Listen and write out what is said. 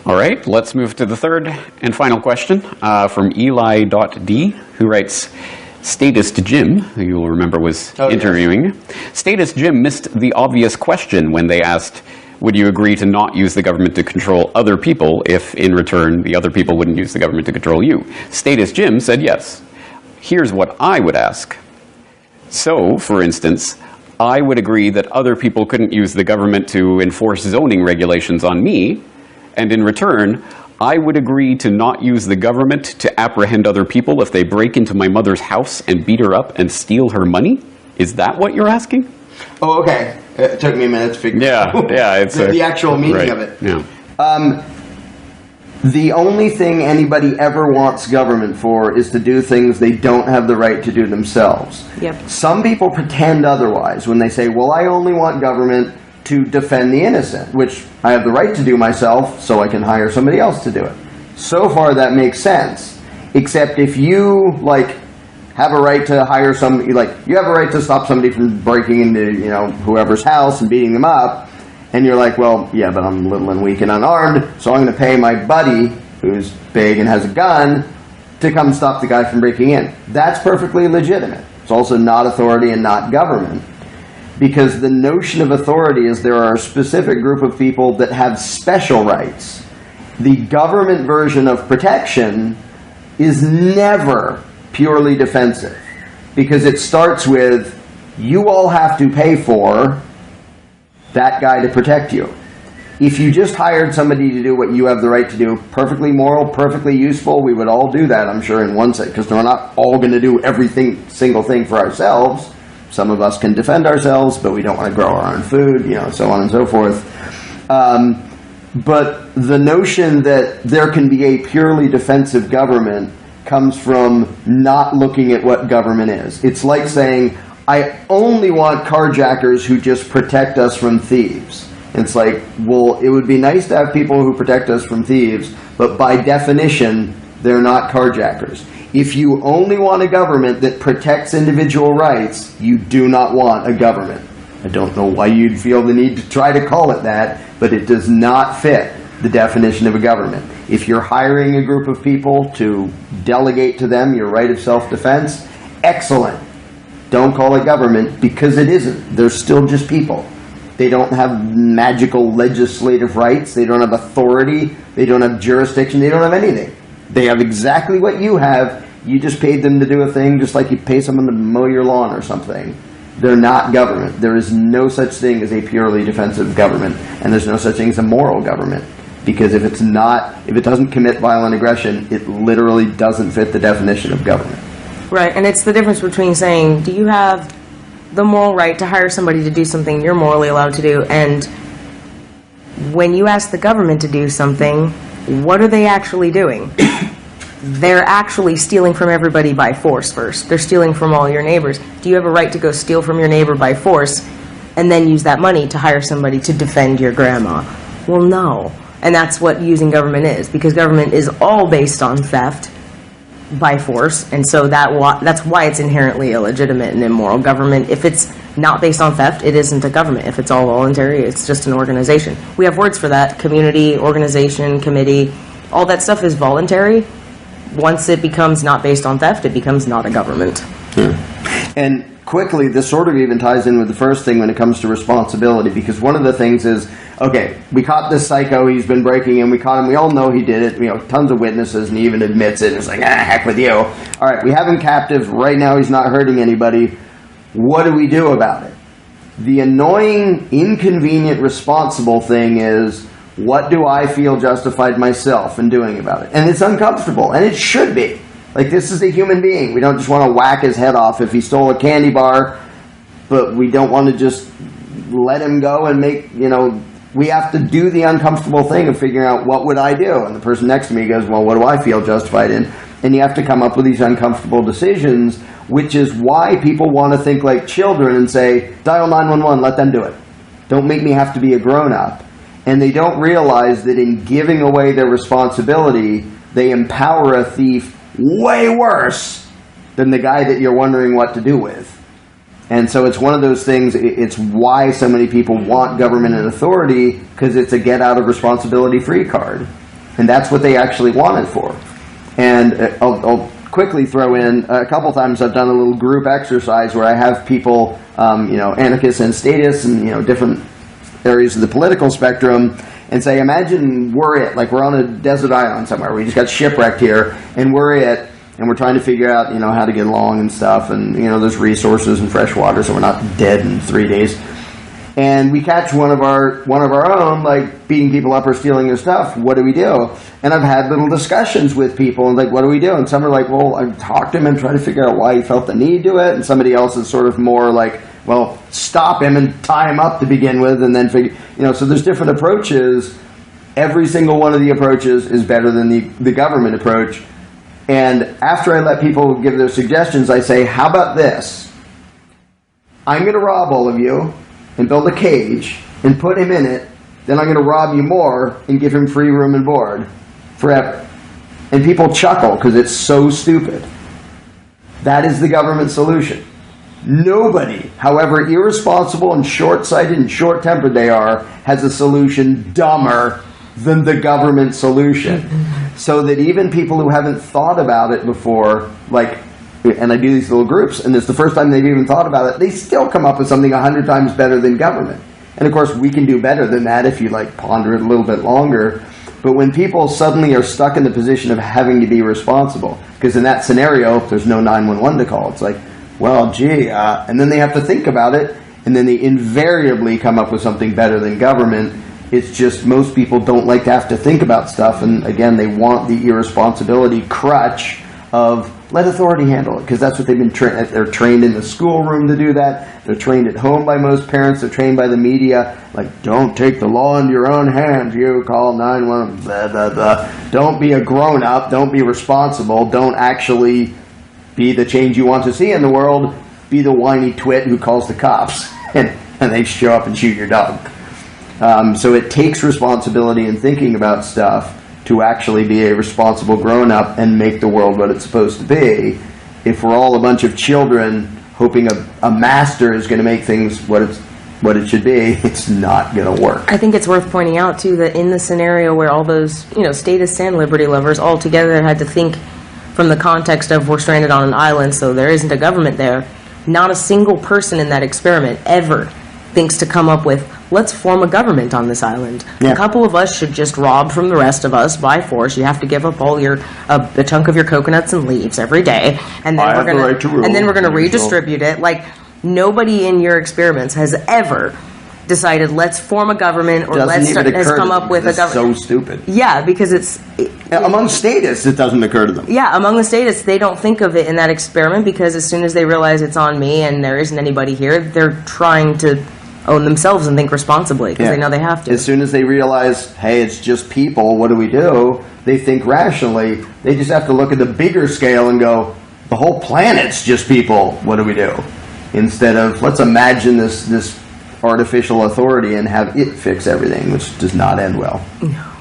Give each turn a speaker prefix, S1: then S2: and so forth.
S1: All right, let's move to the third and final question from Eli.D, who writes, Statist Jim, who you'll remember was interviewing. Yes. Statist Jim missed the obvious question when they asked, would you agree to not use the government to control other people if, in return, the other people wouldn't use the government to control you? Statist Jim said yes. Here's what I would ask. So, for instance, I would agree that other people couldn't use the government to enforce zoning regulations on me, and in return, I would agree to not use the government to apprehend other people if they break into my mother's house and beat her up and steal her money? Is that what you're asking?
S2: Oh, okay. It took me a minute to figure out
S1: it's
S2: the actual meaning of it.
S1: Yeah.
S2: The only thing anybody ever wants government for is to do things they don't have the right to do themselves.
S3: Yep.
S2: Some people pretend otherwise when they say, well, I only want government to defend the innocent, which I have the right to do myself, so I can hire somebody else to do it. So far, that makes sense. Except if you, have a right to hire somebody, you have a right to stop somebody from breaking into, whoever's house and beating them up, and you're like, well, yeah, but I'm little and weak and unarmed, so I'm going to pay my buddy, who's big and has a gun, to come stop the guy from breaking in. That's perfectly legitimate. It's also not authority and not government. Because the notion of authority is there are a specific group of people that have special rights. The government version of protection is never purely defensive. Because it starts with, you all have to pay for that guy to protect you. If you just hired somebody to do what you have the right to do, perfectly moral, perfectly useful, we would all do that, I'm sure, in one set, because we're not all going to do single thing for ourselves. Some of us can defend ourselves, but we don't want to grow our own food, so on and so forth. But the notion that there can be a purely defensive government comes from not looking at what government is. It's like saying, I only want carjackers who just protect us from thieves. It's like, well, it would be nice to have people who protect us from thieves, but by definition, they're not carjackers. If you only want a government that protects individual rights, you do not want a government. I don't know why you'd feel the need to try to call it that, but it does not fit the definition of a government. If you're hiring a group of people to delegate to them your right of self-defense, excellent. Don't call it government, because it isn't. They're still just people. They don't have magical legislative rights. They don't have authority. They don't have jurisdiction. They don't have anything. They have exactly what you have. You just paid them to do a thing just like you pay someone to mow your lawn or something. They're not government. There is no such thing as a purely defensive government, and there's no such thing as a moral government. Because if it doesn't commit violent aggression, it literally doesn't fit the definition of government.
S3: Right, and it's the difference between saying, do you have the moral right to hire somebody to do something you're morally allowed to do, and when you ask the government to do something, what are they actually doing? They're actually stealing from everybody by force first. They're stealing from all your neighbors. Do you have a right to go steal from your neighbor by force and then use that money to hire somebody to defend your grandma? Well, no. And that's what using government is, because government is all based on theft by force, and so that's why it's inherently illegitimate and immoral. Government, if it's not based on theft, it isn't a government. If it's all voluntary, it's just an organization. We have words for that: community, organization, committee. All that stuff is voluntary. Once it becomes not based on theft, it becomes not a government.
S2: And quickly, this sort of even ties in with the first thing when it comes to responsibility, because one of the things is, okay, we caught this psycho, he's been breaking in, we caught him, we all know he did it, tons of witnesses, and he even admits it, and it's like, heck with you. All right, we have him captive, right now he's not hurting anybody, what do we do about it? The annoying, inconvenient, responsible thing is, what do I feel justified myself in doing about it? And it's uncomfortable, and it should be. Like, this is a human being. We don't just want to whack his head off if he stole a candy bar, but we don't want to just let him go and make, we have to do the uncomfortable thing of figuring out, what would I do? And the person next to me goes, well, what do I feel justified in? And you have to come up with these uncomfortable decisions, which is why people want to think like children and say, dial 911, let them do it. Don't make me have to be a grown-up. And they don't realize that in giving away their responsibility, they empower a thief way worse than the guy that you're wondering what to do with. And so it's one of those things, it's why so many people want government and authority, because it's a get-out-of-responsibility-free card. And that's what they actually want it for. And I'll quickly throw in, a couple times I've done a little group exercise where I have people, anarchists and statists and, different areas of the political spectrum, and say, imagine we're on a desert island somewhere. We just got shipwrecked here, and we're it, and we're trying to figure out, how to get along and stuff, and, there's resources and fresh water, so we're not dead in 3 days. And we catch one of our own, like, beating people up or stealing their stuff. What do we do? And I've had little discussions with people, and like, what do we do? And some are like, well, I've talked to him and tried to figure out why he felt the need to it. And somebody else is sort of more like, well, stop him and tie him up to begin with, and then figure, so there's different approaches. Every single one of the approaches is better than the government approach. And after I let people give their suggestions, I say, how about this? I'm going to rob all of you and build a cage and put him in it. Then I'm going to rob you more and give him free room and board forever. And people chuckle because it's so stupid. That is the government solution. Nobody, however irresponsible and short-sighted and short-tempered they are, has a solution dumber than the government solution. So that even people who haven't thought about it before, and I do these little groups, and it's the first time they've even thought about it, they still come up with something 100 times better than government. And of course, we can do better than that if you ponder it a little bit longer. But when people suddenly are stuck in the position of having to be responsible, because in that scenario, there's no 911 to call. It's like, well, gee, and then they have to think about it, and then they invariably come up with something better than government. It's just most people don't like to have to think about stuff, and again, they want the irresponsibility crutch of let authority handle it, because that's what they've been trained. They're trained in the schoolroom to do that. They're trained at home by most parents. They're trained by the media. Don't take the law into your own hands. You call 911. Blah, blah, blah. Don't be a grown-up. Don't be responsible. Don't actually be the change you want to see in the world. Be the whiny twit who calls the cops, and they show up and shoot your dog. So it takes responsibility in thinking about stuff to actually be a responsible grown-up and make the world what it's supposed to be. If we're all a bunch of children hoping a master is going to make things what it should be, it's not going to work.
S3: I think it's worth pointing out, too, that in the scenario where all those, statists and liberty lovers all together had to think from the context of we're stranded on an island, so there isn't a government there, not a single person in that experiment ever thinks to come up with, let's form a government on this island. Yeah. A couple of us should just rob from the rest of us by force. You have to give up all a chunk of your coconuts and leaves every day, and then we're going to redistribute it. Nobody in your experiments has ever decided let's form a government or has come up with a government.
S2: So stupid.
S3: Yeah, because it's
S2: among statists, it doesn't occur to them.
S3: Yeah, among the statists, they don't think of it in that experiment because as soon as they realize it's on me and there isn't anybody here, they're trying to own themselves and think responsibly because they know they have to.
S2: As soon as they realize, hey, it's just people, what do? They think rationally. They just have to look at the bigger scale and go, the whole planet's just people, what do? Instead of, let's imagine this artificial authority and have it fix everything, which does not end well.
S3: No.